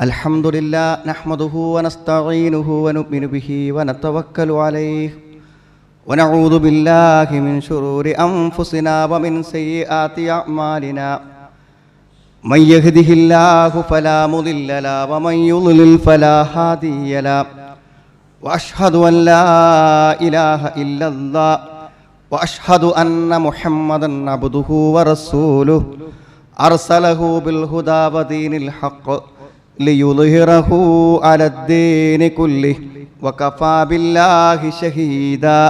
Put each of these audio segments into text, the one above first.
الحمد لله نحمده ونستعينه ونؤمن به ونتوكل عليه ونعوذ بالله من شرور أنفسنا ومن سيئات أعمالنا من يهده الله فلا مضل له ومن يضلل فلا هادي له وأشهد أن لا إله إلا الله وأشهد أن محمدا عبده ورسوله أرسله بالهدى ودين الحق ليظهره على الدين كله وكفى بالله شهيدا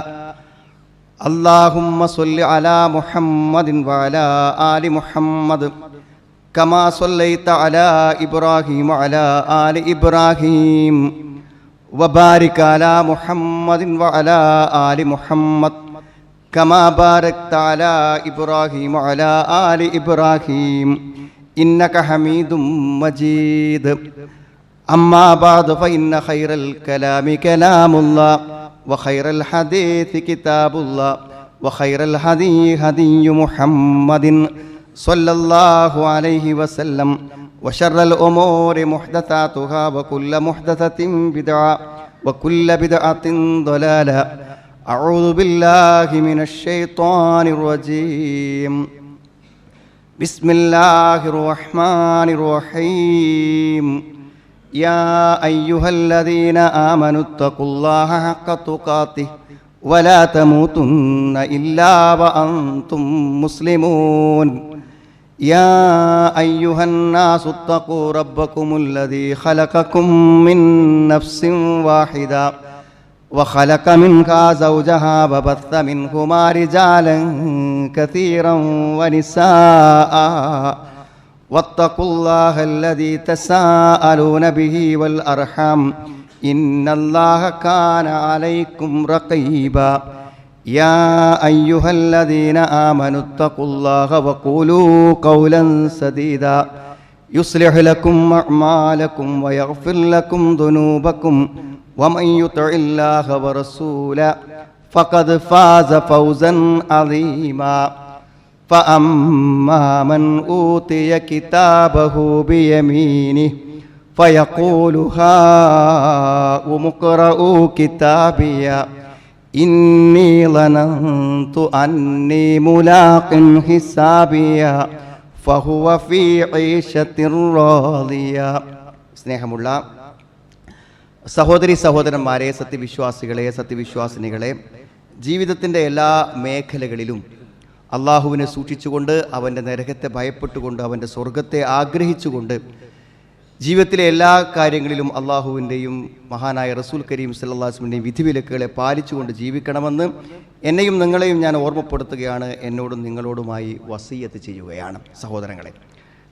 اللهم صل على محمد وعلى آل محمد كما صليت على إبراهيم وعلى آل إبراهيم وبارك على محمد وعلى آل محمد كما باركت على إبراهيم وعلى آل إبراهيم إنك حميد مجيد أما بعد فإن خير الكلام كلام الله وخير الحديث كتاب الله وخير الهدي هدي محمد صلى الله عليه وسلم وشر الأمور محدثاتها وكل محدثة بدعة وكل بدعة ضلالة أعوذ بالله من الشيطان الرجيم بسم الله الرحمن الرحيم يا أيها الذين آمنوا اتقوا الله حق تقاته ولا تموتن إلا وأنتم مسلمون يا أيها الناس اتقوا ربكم الذي خلقكم من نفس واحدة وخلق منها زوجها وبث منهما رجالا كثيرا ونساء واتقوا الله الذي تساءلون به والأرحام إن الله كان عليكم رقيبا يا أيها الذين آمنوا اتقوا الله وقولوا قولا سديدا يصلح لكم أعمالكم ويغفر لكم ذنوبكم ومن يطع الله ورسوله فقد فاز فوزا عظيما فأما من أوتي كتابه بيمينه فيقول هاؤم اقرءوا كتابيه إني ظننت أني ملاق حسابيه فهو في عيشة راضية. സ്നേഹമുള്ള സഹോദരി സഹോദരന്മാരെ, സത്യവിശ്വാസികളെ, സത്യവിശ്വാസിനികളെ, ജീവിതത്തിൻ്റെ എല്ലാ മേഖലകളിലും അള്ളാഹുവിനെ സൂക്ഷിച്ചുകൊണ്ട്, അവൻ്റെ നരകത്തെ ഭയപ്പെട്ടുകൊണ്ട്, അവൻ്റെ സ്വർഗത്തെ ആഗ്രഹിച്ചുകൊണ്ട്, ജീവിതത്തിലെ എല്ലാ കാര്യങ്ങളിലും അള്ളാഹുവിൻ്റെയും മഹാനായ റസൂൽ കരീം സല്ലല്ലാഹു അലൈഹി വസല്ലമയുടെയും വിധിവിലക്കുകളെ പാലിച്ചുകൊണ്ട് ജീവിക്കണമെന്ന് എന്നെയും നിങ്ങളെയും ഞാൻ ഓർമ്മപ്പെടുത്തുകയാണ്. എന്നോടും നിങ്ങളോടുമായി വസിയ്യത്ത് ചെയ്യുകയാണ്. സഹോദരങ്ങളെ,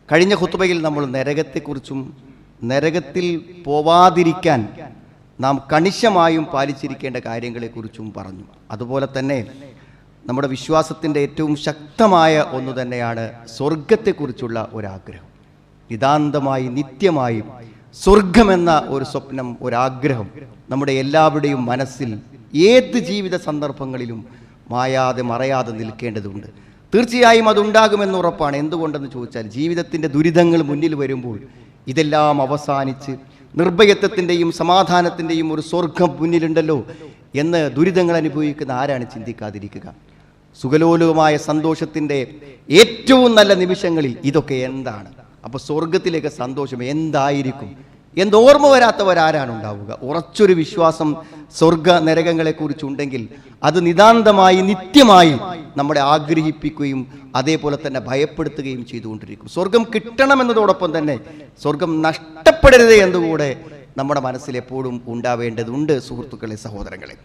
കഴിഞ്ഞ ഖുത്ബയിൽ നമ്മൾ നരകത്തെക്കുറിച്ചും നരകത്തിൽ പോവാതിരിക്കാൻ നാം കണിശമായും പാലിച്ചിരിക്കേണ്ട കാര്യങ്ങളെക്കുറിച്ചും പറഞ്ഞു. അതുപോലെ തന്നെ നമ്മുടെ വിശ്വാസത്തിൻ്റെ ഏറ്റവും ശക്തമായ ഒന്ന് തന്നെയാണ് സ്വർഗത്തെക്കുറിച്ചുള്ള ഒരാഗ്രഹം. നിതാന്തമായി നിത്യമായി സ്വർഗമെന്ന ഒരു സ്വപ്നം, ഒരാഗ്രഹം നമ്മുടെ എല്ലാവരുടെയും മനസ്സിൽ ഏത് ജീവിത സന്ദർഭങ്ങളിലും മായാതെ മറയാതെ നിൽക്കേണ്ടതുണ്ട്. തീർച്ചയായും അതുണ്ടാകുമെന്ന് ഉറപ്പാണ്. എന്തുകൊണ്ടെന്ന് ചോദിച്ചാൽ, ജീവിതത്തിൻ്റെ ദുരിതങ്ങൾ മുന്നിൽ വരുമ്പോൾ ഇതെല്ലാം അവസാനിച്ച് നിർഭയത്വത്തിൻ്റെയും സമാധാനത്തിൻ്റെയും ഒരു സ്വർഗം മുന്നിലുണ്ടല്ലോ എന്ന് ദുരിതങ്ങൾ അനുഭവിക്കുന്ന ആരാണ് ചിന്തിക്കാതിരിക്കുക? സുഖലോലുപമായ സന്തോഷത്തിൻ്റെ ഏറ്റവും നല്ല നിമിഷങ്ങളിൽ ഇതൊക്കെ എന്താണ്? അപ്പോൾ സ്വർഗത്തിലേക്ക് സന്തോഷം എന്തായിരിക്കും എന്തോർമ്മ വരാത്തവരാരാണ് ഉണ്ടാവുക? ഉറച്ചൊരു വിശ്വാസം സ്വർഗ നരകങ്ങളെക്കുറിച്ചുണ്ടെങ്കിൽ അത് നിതാന്തമായി നിത്യമായി നമ്മളെ ആഗ്രഹിപ്പിക്കുകയും അതേപോലെ തന്നെ ഭയപ്പെടുത്തുകയും ചെയ്തുകൊണ്ടിരിക്കും. സ്വർഗം കിട്ടണമെന്നതോടൊപ്പം തന്നെ സ്വർഗം നഷ്ടപ്പെടരുത് എന്നുകൂടെ നമ്മുടെ മനസ്സിൽ എപ്പോഴും ഉണ്ടാവേണ്ടതുണ്ട്. സുഹൃത്തുക്കളെ, സഹോദരങ്ങളെ,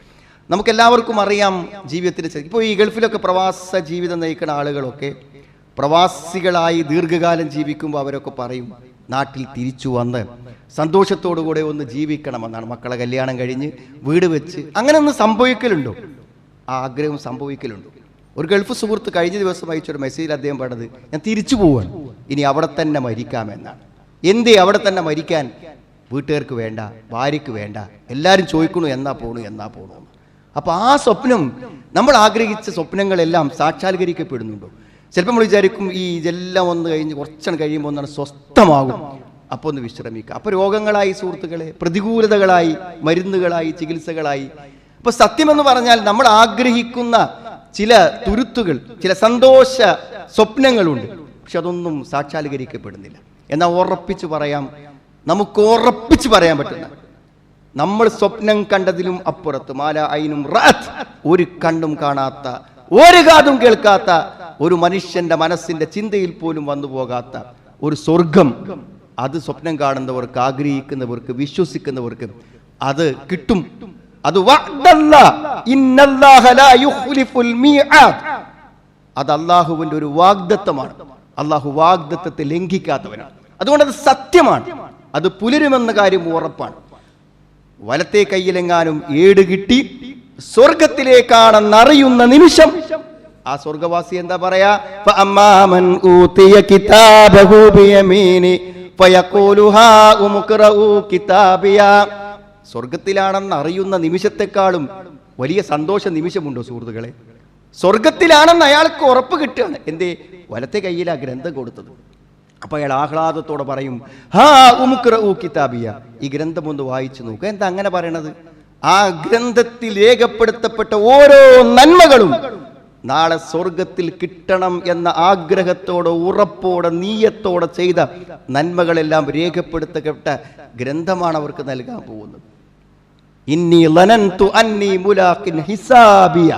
നമുക്കെല്ലാവർക്കും അറിയാം, ജീവിതത്തിൽ ഇപ്പോൾ ഈ ഗൾഫിലൊക്കെ പ്രവാസ ജീവിതം നയിക്കുന്ന ആളുകളൊക്കെ പ്രവാസികളായി ദീർഘകാലം ജീവിക്കുമ്പോൾ അവരൊക്കെ പറയും, നാട്ടിൽ തിരിച്ചു വന്ന് സന്തോഷത്തോടുകൂടെ ഒന്ന് ജീവിക്കണമെന്നാണ്. മക്കളെ കല്യാണം കഴിഞ്ഞ് വീട് വെച്ച് അങ്ങനെ ഒന്ന് സംഭവിക്കലുണ്ടോ? ആ ആഗ്രഹം സംഭവിക്കലുണ്ടോ? ഒരു ഗൾഫ് സുഹൃത്ത് കഴിഞ്ഞ ദിവസം അയച്ചൊരു മെസ്സേജിൽ അദ്ദേഹം പറഞ്ഞത്, ഞാൻ തിരിച്ചു പോവാണ്, ഇനി അവിടെ തന്നെ മരിക്കാമെന്നാണ്. എന്തേ അവിടെ തന്നെ മരിക്കാൻ? വീട്ടുകാർക്ക് വേണ്ട, ഭാര്യയ്ക്ക് വേണ്ട, എല്ലാവരും ചോദിക്കണു എന്നാ പോണു. അപ്പോൾ ആ സ്വപ്നം, നമ്മൾ ആഗ്രഹിച്ച സ്വപ്നങ്ങളെല്ലാം സാക്ഷാത്കരിക്കപ്പെടുന്നുണ്ടോ? ചിലപ്പോൾ നമ്മൾ വിചാരിക്കും, ഈ ഇതെല്ലാം ഒന്ന് കഴിഞ്ഞ് കുറച്ചാണ് കഴിയുമ്പോൾ ഒന്നാണ് സ്വസ്ഥമാകും, അപ്പോൾ ഒന്ന് വിശ്രമിക്കുക. അപ്പോൾ രോഗങ്ങളായി സുഹൃത്തുക്കളെ, പ്രതികൂലതകളായി, മരുന്നുകളായി, ചികിത്സകളായി. അപ്പോൾ സത്യമെന്ന് പറഞ്ഞാൽ നമ്മൾ ആഗ്രഹിക്കുന്ന ചില തുരുത്തുകൾ, ചില സന്തോഷ സ്വപ്നങ്ങളുണ്ട്, പക്ഷെ അതൊന്നും സാക്ഷാത്കരിക്കപ്പെടുന്നില്ല. എന്നാൽ നമുക്ക് ഉറപ്പിച്ച് പറയാൻ പറ്റുന്ന, നമ്മൾ സ്വപ്നം കണ്ടതിലും അപ്പുറത്ത്, മാല ഐനും റഅത്ത്, ഒരു കണ്ണും കാണാത്ത, ഒരു കാതും കേൾക്കാത്ത, ഒരു മനുഷ്യന്റെ മനസ്സിന്റെ ചിന്തയിൽ പോലും വന്നു പോകാത്ത ഒരു സ്വർഗം, അത് സ്വപ്നം കാണുന്നവർക്ക്, ആഗ്രഹിക്കുന്നവർക്ക്, വിശ്വസിക്കുന്നവർക്ക് അത് കിട്ടും. അത് അത് അല്ലാഹുവിന്റെ ഒരു വാഗ്ദത്തമാണ്. അല്ലാഹു വാഗ്ദത്തത്തെ ലംഘിക്കാത്തവനാണ്. അതുകൊണ്ട് അത് സത്യമാണ്, അത് പുലരുമെന്ന കാര്യം ഉറപ്പാണ്. വലത്തെ കയ്യിലെങ്ങാനും ഏട് കിട്ടി സ്വർഗത്തിലേക്കാണെന്നറിയുന്ന നിമിഷം ആ സ്വർഗവാസി എന്താ പറയാ? സ്വർഗത്തിലാണെന്ന് അറിയുന്ന നിമിഷത്തെക്കാളും വലിയ സന്തോഷ നിമിഷമുണ്ടോ സുഹൃത്തുക്കളെ? സ്വർഗത്തിലാണെന്ന് അയാൾക്ക് ഉറപ്പ് കിട്ടുകയാണ്. എന്തേ? വലത്തെ കയ്യിൽ ആ ഗ്രന്ഥം കൊടുത്തത്. അപ്പൊ അയാൾ ആഹ്ലാദത്തോടെ പറയും, കിതാബിയ, ഈ ഗ്രന്ഥം ഒന്ന് വായിച്ചു നോക്കുക. എന്താ അങ്ങനെ പറയണത്? ആ ഗ്രന്ഥത്തിൽ രേഖപ്പെടുത്തപ്പെട്ട ഓരോ നന്മകളും നാളെ സ്വർഗത്തിൽ കിട്ടണം എന്ന ആഗ്രഹത്തോടെ, ഉറപ്പോടെ, നീയത്തോടെ ചെയ്ത നന്മകളെല്ലാം രേഖപ്പെടുത്തപ്പെട്ട ഗ്രന്ഥമാണ് അവർക്ക് നൽകാൻ പോകുന്നത്. ഇന്നി ലനന്തു അന്നി മുലാഖിൻ ഹിസാബിയ,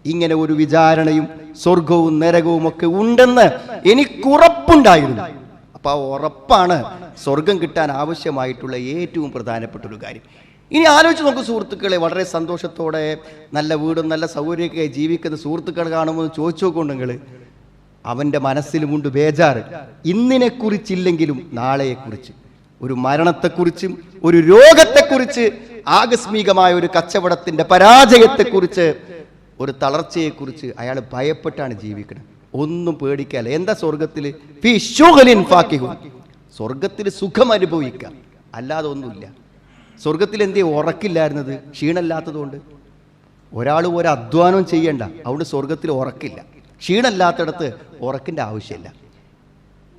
ഇങ്ങനെ ഒരു വിചാരണയും സ്വർഗവും നരകവും ഒക്കെ ഉണ്ടെന്ന് എനിക്കുറപ്പുണ്ടായിരുന്നു. അപ്പൊ ആ ഉറപ്പാണ് സ്വർഗം കിട്ടാൻ ആവശ്യമായിട്ടുള്ള ഏറ്റവും പ്രധാനപ്പെട്ട ഒരു കാര്യം. ഇനി ആലോചിച്ച് നോക്കൂ സുഹൃത്തുക്കളെ, വളരെ സന്തോഷത്തോടെ നല്ല വീടും നല്ല സൗകര്യമൊക്കെ ജീവിക്കുന്ന സുഹൃത്തുക്കൾ കാണുമ്പോൾ ചോദിച്ചു നോക്കുന്നുണ്ടെങ്കിൽ അവൻ്റെ മനസ്സിലുമുണ്ട് ബേജാറ്. ഇന്നിനെക്കുറിച്ചില്ലെങ്കിലും നാളെയെക്കുറിച്ച്, ഒരു മരണത്തെക്കുറിച്ചും ഒരു രോഗത്തെക്കുറിച്ച്, ആകസ്മികമായ ഒരു കച്ചവടത്തിൻ്റെ പരാജയത്തെക്കുറിച്ച്, ഒരു തളർച്ചയെക്കുറിച്ച് അയാൾ ഭയപ്പെട്ടാണ് ജീവിക്കുന്നത്. ഒന്നും പേടിക്കാല്ല. എന്താ സ്വർഗത്തിൽ? സ്വർഗത്തിൽ സുഖം അനുഭവിക്കാം, അല്ലാതെ ഒന്നുമില്ല. സ്വർഗത്തിൽ എന്തേ ഉറക്കില്ലായിരുന്നത്? ക്ഷീണമില്ലാത്തതുകൊണ്ട്. ഒരാൾ ഒരു അധ്വാനം ചെയ്യണ്ട, അവിടെ സ്വർഗത്തിൽ ഉറക്കില്ല. ക്ഷീണമില്ലാത്തടത്ത് ഉറക്കിൻ്റെ ആവശ്യമില്ല.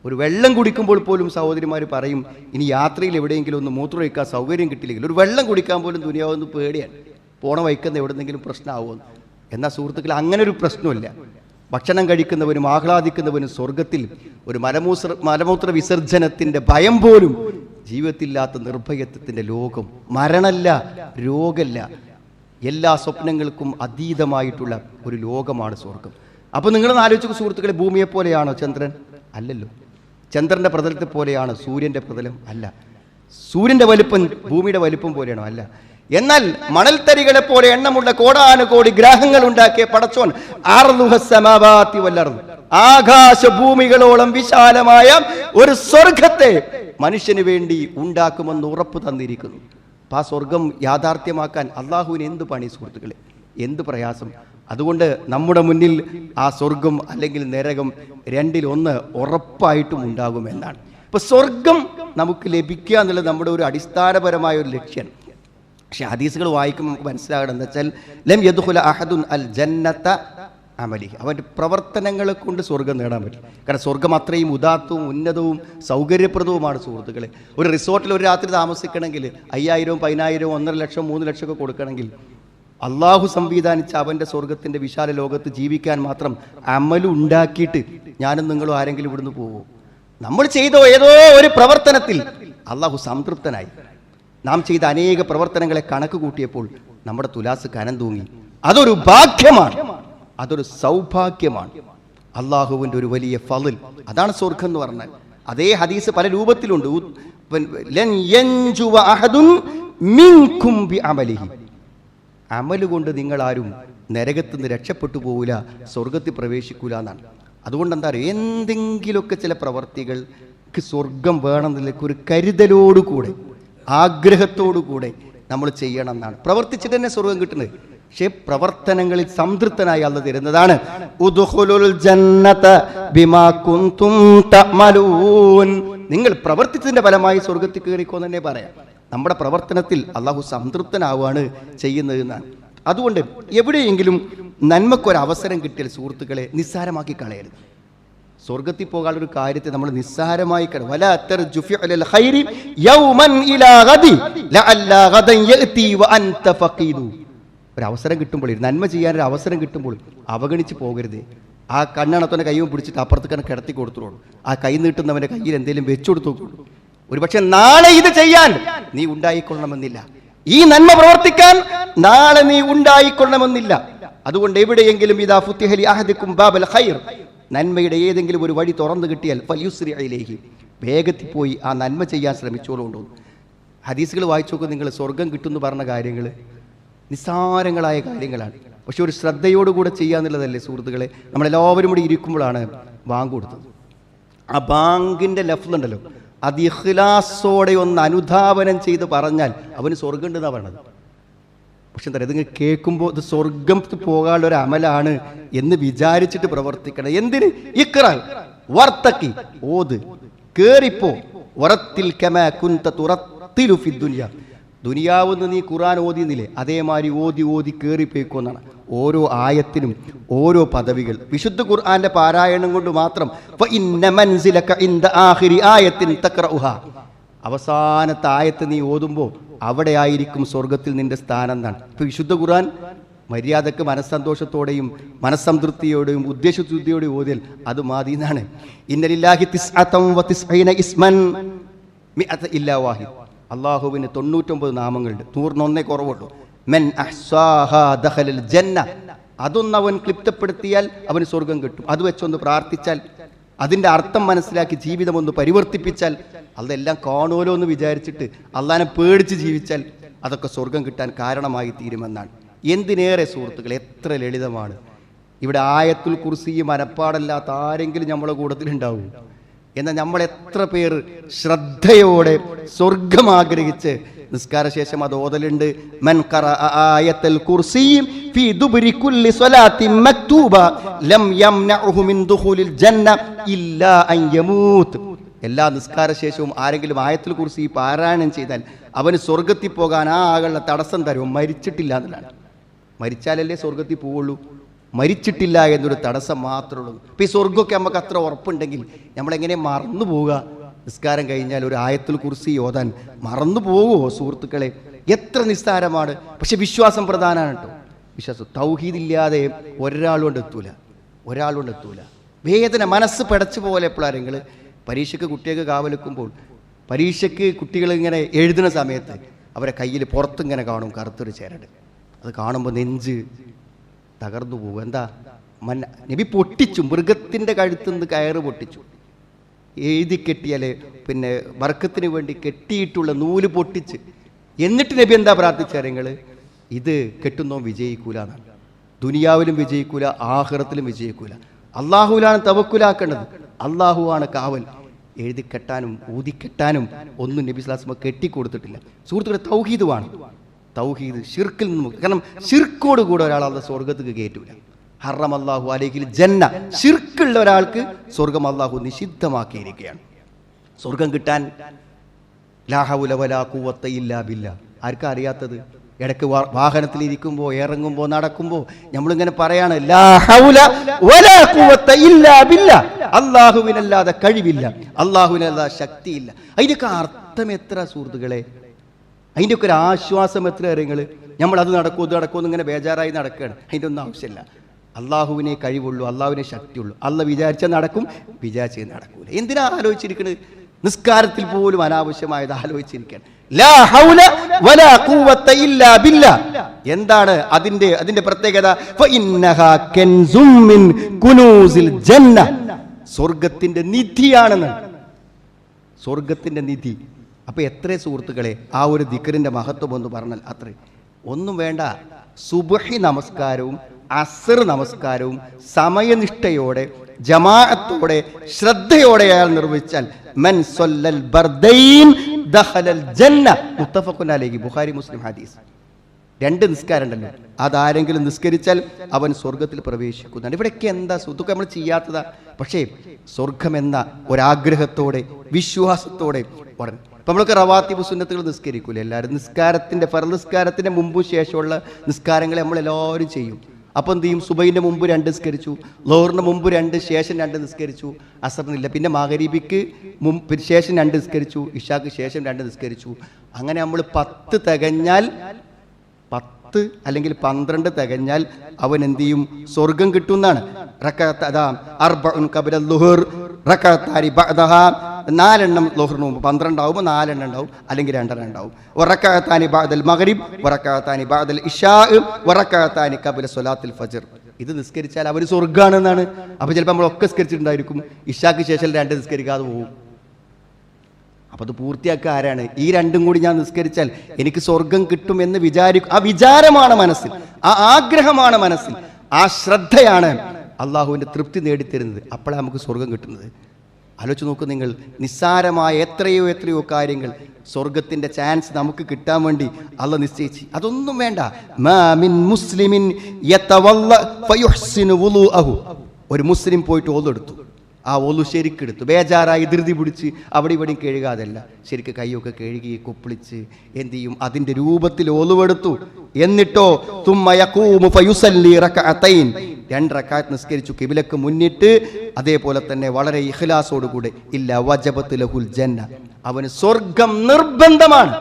ഒരു വെള്ളം കുടിക്കുമ്പോൾ പോലും സഹോദരിമാർ പറയും, ഇനി യാത്രയിൽ എവിടെയെങ്കിലും ഒന്ന് മൂത്രമൊഴിക്കാൻ സൗകര്യം കിട്ടില്ലെങ്കിൽ ഒരു വെള്ളം കുടിക്കാൻ പോലും ദുനിയാവെന്ന് പേടിയാണ്, പോണ വയ്ക്കുന്ന എവിടെന്നെങ്കിലും പ്രശ്നമാവുമെന്ന്. എന്നാൽ സുഹൃത്തുക്കൾ അങ്ങനെ ഒരു പ്രശ്നമില്ല. ഭക്ഷണം കഴിക്കുന്നവനും ആഹ്ലാദിക്കുന്നവനും സ്വർഗത്തിൽ ഒരു മലമൂത്ര വിസർജനത്തിൻ്റെ ഭയം പോലും ജീവിതത്തില്ലാത്ത നിർഭയത്വത്തിൻ്റെ ലോകം. മരണമല്ല, രോഗമല്ല, എല്ലാ സ്വപ്നങ്ങൾക്കും അതീതമായിട്ടുള്ള ഒരു ലോകമാണ് സ്വർഗം. അപ്പോൾ നിങ്ങളൊന്ന് ആലോചിച്ചു സുഹൃത്തുക്കളെ, ഭൂമിയെ പോലെയാണോ ചന്ദ്രൻ? അല്ലല്ലോ. ചന്ദ്രൻ്റെ പ്രതലത്തെ പോലെയാണ് സൂര്യൻ്റെ പ്രതലം? അല്ല. സൂര്യൻ്റെ വലിപ്പം ഭൂമിയുടെ വലിപ്പം പോലെയാണോ? അല്ല. എന്നാൽ മണൽത്തരികളെ പോലെ എണ്ണമുള്ള കോടാനുകോടി ഗ്രഹങ്ങൾ ഉണ്ടാക്കിയ പടച്ചോൻ ആകാശഭൂമികളോളം വിശാലമായ ഒരു സ്വർഗത്തെ മനുഷ്യന് വേണ്ടി ഉണ്ടാക്കുമെന്ന് ഉറപ്പ് തന്നിരിക്കുന്നു. അപ്പം ആ സ്വർഗം യാഥാർത്ഥ്യമാക്കാൻ അള്ളാഹുവിന് എന്ത് പണി സുഹൃത്തുക്കളെ, എന്ത് പ്രയാസം. അതുകൊണ്ട് നമ്മുടെ മുന്നിൽ ആ സ്വർഗം അല്ലെങ്കിൽ നരകം രണ്ടിലൊന്ന് ഉറപ്പായിട്ടും ഉണ്ടാകുമെന്നാണ്. ഇപ്പൊ സ്വർഗം നമുക്ക് ലഭിക്കുക എന്നുള്ളത് നമ്മുടെ ഒരു അടിസ്ഥാനപരമായ ഒരു ലക്ഷ്യമാണ്. പക്ഷെ ഹദീസുകൾ വായിക്കുമ്പോൾ നമുക്ക് മനസ്സിലാകണം എന്താ വെച്ചാൽ, ലം യദ്ഖുല അഹദുൻ അൽ ജന്നത അമലി, അവൻ്റെ പ്രവർത്തനങ്ങളെ കൊണ്ട് സ്വർഗം നേടാൻ പറ്റും. കാരണം സ്വർഗം അത്രയും ഉദാത്തവും ഉന്നതവും സൗകര്യപ്രദവുമാണ് സുഹൃത്തുക്കളെ. ഒരു റിസോർട്ടിൽ ഒരു രാത്രി താമസിക്കണമെങ്കിൽ 5000, 10000, 1.5 ലക്ഷം, 3 ലക്ഷം ഒക്കെ കൊടുക്കണമെങ്കിൽ അള്ളാഹു സംവിധാനിച്ച അവൻ്റെ സ്വർഗത്തിൻ്റെ വിശാല ലോകത്ത് ജീവിക്കാൻ മാത്രം അമലുണ്ടാക്കിയിട്ട് ഞാനും നിങ്ങളും ആരെങ്കിലും ഇവിടുന്ന് പോവോ? നമ്മൾ ചെയ്ത ഏതോ ഒരു പ്രവർത്തനത്തിൽ അള്ളാഹു സംതൃപ്തനായി. നാം ചെയ്ത അനേക പ്രവർത്തനങ്ങളെ കണക്ക് കൂട്ടിയപ്പോൾ നമ്മുടെ തുലാസ് കനം തൂങ്ങി. അതൊരു ഭാഗ്യമാണ്, അതൊരു സൗഭാഗ്യമാണ്, അള്ളാഹുവിൻ്റെ ഒരു വലിയ ഫളിൽ. അതാണ് സ്വർഗം എന്ന് പറഞ്ഞാൽ. അതേ ഹദീസ് പല രൂപത്തിലുണ്ട്. ലൻ യൻജുവ അഹദുൻ മിൻകും ബിഅമലിഹി, അമല് കൊണ്ട് നിങ്ങളാരും നരകത്തിൽ നിന്ന് രക്ഷപ്പെട്ടു പോവില്ല, സ്വർഗത്തിൽ പ്രവേശിക്കൂല എന്നാണ്. അതുകൊണ്ട് എന്താ പറയുക, എന്തെങ്കിലുമൊക്കെ ചില പ്രവർത്തികൾക്ക് സ്വർഗം വേണമെന്നില്ല ഒരു കരുതലോടുകൂടെ, ആഗ്രഹത്തോടുകൂടെ നമ്മൾ ചെയ്യണം എന്നാണ്. പ്രവർത്തിച്ചിട്ട് തന്നെ സ്വർഗം കിട്ടുന്നത്. പക്ഷേ പ്രവർത്തനങ്ങളിൽ സംതൃപ്തനായി അല്ലാഹു തരുന്നതാണ്. ഉദ്ഖുലുൽ ജന്നത ബിമാ കുൻതും തഅമലൂൻ, നിങ്ങൾ പ്രവർത്തിച്ചതിന്റെ ഫലമായി സ്വർഗത്തിൽ കയറിക്കോ തന്നെ പറയാം. നമ്മുടെ പ്രവർത്തനത്തിൽ അള്ളാഹു സംതൃപ്തനാവുകയാണ് ചെയ്യുന്നത് എന്നാണ്. അതുകൊണ്ട് എവിടെയെങ്കിലും നന്മക്കൊരവസരം കിട്ടിയാൽ സുഹൃത്തുക്കളെ നിസ്സാരമാക്കി കളയരുത്. സ്വർഗത്തിൽ പോകാനുള്ള ഒരു കാര്യത്തെ നമ്മൾ നിസ്സാരമായി വലാ തർജു ഫിഅലൽ ഖൈരി യൗമൻ ഇലാ ഗദി ലഅല്ലാ ഗദൻ യഅതി വഅൻത ഫഖീദു. ഒരു അവസരം കിട്ടുമ്പോൾ, നന്മ ചെയ്യാൻ ഒരു അവസരം കിട്ടുമ്പോൾ അവഗണിച്ച് പോകരുത്. ആ കണ്ണണത്തോനെ കൈയും പിടിച്ചിട്ട് അപ്പുറത്ത് കണക്ക് കിടത്തി കൊടുത്തോളൂ. ആ കൈ നീട്ടുന്നവൻ്റെ കയ്യിൽ എന്തെങ്കിലും വെച്ചു കൊടുത്തോളൂ. ഒരുപക്ഷെ നാളെ ഇത് ചെയ്യാൻ നീ ഉണ്ടായിക്കൊള്ളണമെന്നില്ല, ഈ നന്മ പ്രവർത്തിക്കാൻ നാളെ നീ ഉണ്ടായിക്കൊള്ളണമെന്നില്ല. അതുകൊണ്ട് എവിടെയെങ്കിലും ഇദാ ഫുത്തിഹ ലി അഹദികും ബാബൽ ഖൈർ, നന്മയുടെ ഏതെങ്കിലും ഒരു വഴി തുറന്നു കിട്ടിയാൽ ഫൽയുസ്രി ഇലൈഹി, വേഗത്തിൽ പോയി ആ നന്മ ചെയ്യാൻ ശ്രമിച്ചോളുണ്ടോ. ഹദീസുകൾ വായിച്ചു നോക്കും നിങ്ങൾ. സ്വർഗം കിട്ടുമെന്ന് പറഞ്ഞ കാര്യങ്ങൾ നിസ്സാരങ്ങളായ കാര്യങ്ങളാണ്. പക്ഷെ ഒരു ശ്രദ്ധയോടുകൂടെ ചെയ്യാന്നുള്ളതല്ലേ സുഹൃത്തുക്കളെ. നമ്മളെല്ലാവരും കൂടി ഇരിക്കുമ്പോഴാണ് ബാങ്ക് കൊടുത്തത്. ആ ബാങ്കിൻ്റെ ലഫ്ലുണ്ടല്ലോ, അത് ഇഖ്ലാസോടെ ഒന്ന് അനുധാവനം ചെയ്ത് പറഞ്ഞാൽ അവന് സ്വർഗം ഉണ്ടെന്നാണ് പറയണത്. പക്ഷെ എന്താ പറയുക, ഇതിങ്ങനെ കേൾക്കുമ്പോൾ ഇത് സ്വർഗത്തിൽ പോകാനുള്ള ഒരു അമലാണ് എന്ന് വിചാരിച്ചിട്ട് പ്രവർത്തിക്കണം. എന്തിന്? ഇഖ്റ വർത്തക്കി, ഓത്, കേറിപ്പോ, വറത്തിൽ കമാ കുൻത തുറത്തിലു ഫി ദുനിയ, ദുനിയാവെന്ന് നീ ഖുർആൻ ഓതിന്നില്ലേ, അതേമാതിരി ഓതി ഓതി കേറിപ്പോയിക്കോന്നാണ്. ഓരോ ആയത്തിനും ഓരോ പദവികൾ. വിശുദ്ധ ഖുർആന്റെ പാരായണം കൊണ്ട് മാത്രം ഫഇന്ന മൻസിലക ഇൻദ ആഖിരി ആയത്തിൻ തഖറഉഹാ, അവസാനത്തെ ആയത്ത് നീ ഓതുമ്പോൾ അവിടെ ആയിരിക്കും സ്വർഗത്തിൽ നിന്റെ സ്ഥാനം എന്നാണ്. ഇപ്പൊ വിശുദ്ധ ഖുർആൻ മര്യാദക്ക് മനസ്സന്തോഷത്തോടെയും മനസ്സംതൃപ്തിയോടെയും ഉദ്ദേശശുദ്ധിയോടെയും ഓതിയാൽ അത് മതി എന്നാണ്. ഇന്നലില്ലാഹി തിസ്അതൻ വതിസ്ഈന ഇസ്മൻ മിഅത ഇല്ലാ വാഹിദ്, അള്ളാഹുവിന് 99 നാമങ്ങളുണ്ട്, 101 കുറവുള്ളൂ. മൻ അഹ്സാഹാ ദഖലൽ ജന്ന, അതൊന്നവൻ ക്ലിപ്തപ്പെടുത്തിയാൽ അവന് സ്വർഗം കിട്ടും. അത് വെച്ചൊന്ന് പ്രാർത്ഥിച്ചാൽ, അതിൻ്റെ അർത്ഥം മനസ്സിലാക്കി ജീവിതം ഒന്ന് പരിവർത്തിപ്പിച്ചാൽ, അതെല്ലാം കാണുമല്ലോ എന്ന് വിചാരിച്ചിട്ട് അള്ളാനെ പേടിച്ച് ജീവിച്ചാൽ അതൊക്കെ സ്വർഗം കിട്ടാൻ കാരണമായി തീരുമെന്നാണ്. എന്തിനേറെ സുഹൃത്തുക്കൾ, എത്ര ലളിതമാണ്. ഇവിടെ ആയത്തുൽ കുർസി മനപ്പാടല്ലാത്ത ആരെങ്കിലും നമ്മളെ കൂട്ടത്തിലുണ്ടാവും. എന്നാൽ നമ്മൾ എത്ര പേർ ശ്രദ്ധയോടെ സ്വർഗം ആഗ്രഹിച്ച് നിസ്കാരശേഷം അത് ഓതലുണ്ട്. മൻ ഖറഅ ആയത്തുൽ കുർസി ഫീ ദുബരി കുല്ലി സ്വലാത്തിൻ മക്തൂബ ലം യംനഉഹു മിൻ ദുഖൂലിൽ ജന്ന ഇല്ലാ അൻ യമൂത്. എല്ലാ നിസ്കാരശേഷവും ആരെങ്കിലും ആയത്തുൽ കുർസി പാരായണം ചെയ്താൽ അവന് സ്വർഗത്തിൽ പോകാൻ ആ ആകളുടെ തടസ്സം തരും, മരിച്ചിട്ടില്ല എന്നുള്ളതാണ്. മരിച്ചാലല്ലേ സ്വർഗത്തിൽ പോവുള്ളൂ, മരിച്ചിട്ടില്ല എന്നൊരു തടസ്സം മാത്രമേ ഉള്ളൂ. ഇപ്പം ഈ സ്വർഗമൊക്കെ നമുക്ക് അത്ര ഉറപ്പുണ്ടെങ്കിൽ നമ്മളെങ്ങനെ മറന്നു പോവുക? നിസ്കാരം കഴിഞ്ഞാൽ ഒരു ആയത്തുൽ കുർസി ഓതാൻ മറന്നു പോകുമോ സുഹൃത്തുക്കളെ? എത്ര നിസ്സാരമാണ്. പക്ഷെ വിശ്വാസം പ്രധാനമാണ് കേട്ടോ. വിശ്വാസം തൗഹീദില്ലാതെ ഒരാളുകൊണ്ട് എത്തൂല. വേദന, മനസ്സ് പിടച്ചു പോലെ എപ്പോഴാരെങ്കിൽ പരീക്ഷയ്ക്ക് കുട്ടികൾക്ക് കാവലിക്കുമ്പോൾ, പരീക്ഷയ്ക്ക് കുട്ടികൾ ഇങ്ങനെ എഴുതുന്ന സമയത്ത് അവരെ കയ്യിൽ പുറത്തിങ്ങനെ കാണും കറുത്തൊരു ചേരട്. അത് കാണുമ്പോൾ നെഞ്ച് തകർന്നു പോകും. എന്താ? നബി പൊട്ടിച്ചു, മൃഗത്തിൻ്റെ കഴുത്തുനിന്ന് കയറ് പൊട്ടിച്ചു. എഴുതി കെട്ടിയാൽ പിന്നെ ബർക്കത്തിന് വേണ്ടി കെട്ടിയിട്ടുള്ള നൂല് പൊട്ടിച്ച്, എന്നിട്ട് നബി എന്താ പ്രാർത്ഥിച്ചറിയങ്ങൾ? ഇത് കെട്ടുന്നോ വിജയിക്കൂല എന്നാണ്. ദുനിയാവിലും വിജയിക്കൂല, ആഖിറത്തിലും വിജയിക്കൂല. അള്ളാഹുവിലാണ് തവക്കുലാക്കേണ്ടത്, അള്ളാഹുവാണ് കാവൽ. എഴുതി കെട്ടാനും ഊതിക്കെട്ടാനും ഒന്നും നബി സ്വല്ലല്ലാഹു അലൈഹി വസല്ലം കെട്ടിക്കൊടുത്തിട്ടില്ല. സുഹൃത്തുക്കളെ, തൗഹീദ്, ശിർക്കിൽ നിന്ന്. കാരണം ശിർക്കോട് കൂടെ ഒരാൾ അത് സ്വർഗത്തേക്ക് കയറ്റൂല. ഹറമല്ലാഹു അലൈഹിൽ ജന്ന, ശിർക്കുള്ള ഒരാൾക്ക് സ്വർഗം അള്ളാഹു നിഷിദ്ധമാക്കിയിരിക്കുകയാണ്. സ്വർഗം കിട്ടാൻ ലാ ഹൗല വലാ ഖുവത്ത ഇല്ലാ ബില്ലാ. ആർക്കാ അറിയാത്തത്? ഇടയ്ക്ക് വാഹനത്തിലിരിക്കുമ്പോൾ, ഇറങ്ങുമ്പോൾ, നടക്കുമ്പോൾ നമ്മളിങ്ങനെ പറയാണ് ലാ ഹൗല വലാ ഖുവത്ത ഇല്ലാ ബില്ലാ, അള്ളാഹുവിനല്ലാതെ കഴിവില്ല, അള്ളാഹുവിനല്ലാതെ ശക്തിയില്ല. അതിൻ്റെയൊക്കെ അർത്ഥം എത്ര സുഹൃത്തുക്കളെ? അതിൻ്റെയൊക്കെ ഒരു ആശ്വാസം എത്ര കാര്യങ്ങൾ. നമ്മളത് നടക്കുമെന്ന് ഇങ്ങനെ ബേജാറായി നടക്കുകയാണ്. അതിൻ്റെ ഒന്നും ആവശ്യമില്ല. അള്ളാഹുവിനെ കഴിവുള്ളൂ, അള്ളാഹുവിനെ ശക്തിയുള്ളൂ. അള്ളാഹ് വിചാരിച്ചാൽ നടക്കും, വിചാരിച്ചാൽ നടക്കൂല. എന്തിനാ ആലോചിച്ചിരിക്കുന്നത്? നിസ്കാരത്തിൽ പോലും അനാവശ്യമായത് ആലോചിച്ചിരിക്കുകയാണ്. ലാ ഹൗല വലാ ഖുവത്ത ഇല്ലാ ബില്ലാ. എന്താണ് അതിന്റെ പ്രത്യേകത? ഫഇന്നഹാ കൻസും മിൻ കുനൂസിൽ ജന്ന, സ്വർഗത്തിന്റെ നിധിയാണെന്ന്. സ്വർഗത്തിന്റെ നിധി. അപ്പൊ എത്ര സുഹൃത്തുക്കളെ ആ ഒരു ദിക്റിന്റെ മഹത്വം എന്ന് പറഞ്ഞാൽ അത്രേ. ഒന്നും വേണ്ട. സുബ്ഹി നമസ്കാരവും അസ്ർ നമസ്കാരവും സമയനിഷ്ഠയോടെ, ജമാഅത്തോടെ, ശ്രദ്ധയോടെ അയാൾ നിർവഹിച്ചാൽ മൻ സല്ലൽ ബർദൈൻ ദഖലൽ ജന്ന, മുത്തഫഖുൻ അലൈഹി, ബുഖാരി മുസ്ലിം ഹദീസ്. 2 നിസ്കാരം ഉണ്ടല്ലോ, അതാരെങ്കിലും നിസ്കരിച്ചാൽ അവൻ സ്വർഗത്തിൽ പ്രവേശിക്കുന്നതാണ്. ഇവിടെയൊക്കെ എന്താ സുഖം നമ്മൾ ചെയ്യാത്തതാ. പക്ഷേ സ്വർഗമെന്ന ഒരാഗ്രഹത്തോടെ, വിശ്വാസത്തോടെ പറഞ്ഞു. ഇപ്പം നമ്മളൊക്കെ റവാത്തിബ് സുന്നത്തുകൾ നിസ്കരിക്കൂല എല്ലാവരും. ഫർദ് നിസ്കാരത്തിൻ്റെ മുമ്പും ശേഷമുള്ള നിസ്കാരങ്ങളെ നമ്മളെല്ലാവരും ചെയ്യും. അപ്പം എന്ത് ചെയ്യും? സുബൈൻ്റെ മുമ്പ് 2 നിസ്കരിച്ചു, ലോഹറിന് മുമ്പ് 2, ശേഷം 2 നിസ്കരിച്ചു, അസറിനില്ല. പിന്നെ മഗ്‌രിബിക്ക് ശേഷം 2 നിസ്കരിച്ചു, ഇശാക്ക് ശേഷം 2 നിസ്കരിച്ചു. അങ്ങനെ നമ്മൾ 10 തികഞ്ഞാൽ, 10 അല്ലെങ്കിൽ 12 തികഞ്ഞാൽ അവൻ എന്ത് ചെയ്യും? സ്വർഗം കിട്ടുന്നതാണ്. അർബഉൻ ഖബല ളുഹർ റകഅത്താനി ബഅദഹാ, 4 എണ്ണം ളുഹറിന് മുമ്പ്, 12 ആവുമ്പോൾ 4 എണ്ണം ഉണ്ടാവും, അല്ലെങ്കിൽ 2 ഉണ്ടാവും. വറകഅത്താനി ബഅദൽ മഗ്രിബ് വറകഅത്താനി ബഅദൽ ഇശാ വറകഅത്താനി ഖബല സ്വലാത്തുൽ ഫജ്ർ. ഇത് നിസ്കരിച്ചാൽ അവർ സ്വർഗ്ഗാണെന്നാണ്. അപ്പോൾ ചിലപ്പോൾ നമ്മളൊക്കെ നിസ്കരിച്ചിട്ടുണ്ടായിരിക്കും, ഇശാക്ക് ശേഷം 2 നിസ്കരിക്കാതെ പോകും. അപ്പോൾ അത് പൂർത്തിയാക്കുക ആരാണ്? ഈ 2 കൂടി ഞാൻ നിസ്കരിച്ചാൽ എനിക്ക് സ്വർഗം കിട്ടും എന്ന് വിചാരിക്കും. ആ വിചാരമാണ് മനസ്സിൽ, ആ ആഗ്രഹമാണ് മനസ്സിൽ, ആ ശ്രദ്ധയാണ് അള്ളാഹുവിൻ്റെ തൃപ്തി നേടിത്തരുന്നത്. അപ്പോഴാണ് നമുക്ക് സ്വർഗം കിട്ടുന്നത്. ആലോചിച്ച് നോക്കൂ നിങ്ങൾ, നിസ്സാരമായ എത്രയോ കാര്യങ്ങൾ സ്വർഗത്തിൻ്റെ ചാൻസ് നമുക്ക് കിട്ടാൻ വേണ്ടി അള്ളാഹ് നിശ്ചയിച്ച്. അതൊന്നും വേണ്ട. മാ മിൻ മുസ്ലിമിൻ യതവല്ല ഫയുഹ്സിനു വുളൂഅഹു. ഒരു മുസ്ലിം പോയിട്ട് ഓതെടുത്തു, ആ ഒലു ശരിക്കെടുത്തു, ബേജാറായി ധൃതി പിടിച്ച് അവിടെ ഇവിടെയും കഴുകാതല്ല, ശരിക്ക് കൈയൊക്കെ കഴുകി കുപ്പിളിച്ച് എന്ത് ചെയ്യും? അതിൻ്റെ രൂപത്തിൽ ഒലുവെടുത്തു. എന്നിട്ടോ തുമ്മ യഖൂമു ഫയുസല്ലി റകഅതൈൻ, 2 റക്അത്ത് നിസ്കരിച്ചു ഖിബ്ലക്ക് മുന്നിട്ട്. അതേപോലെ തന്നെ വളരെ ഇഖ്ലാസോടുകൂടെ, ഇല്ല വജബത്ത് ലഹുൽ ജന്ന, അവന് സ്വർഗം നിർബന്ധമാണ്.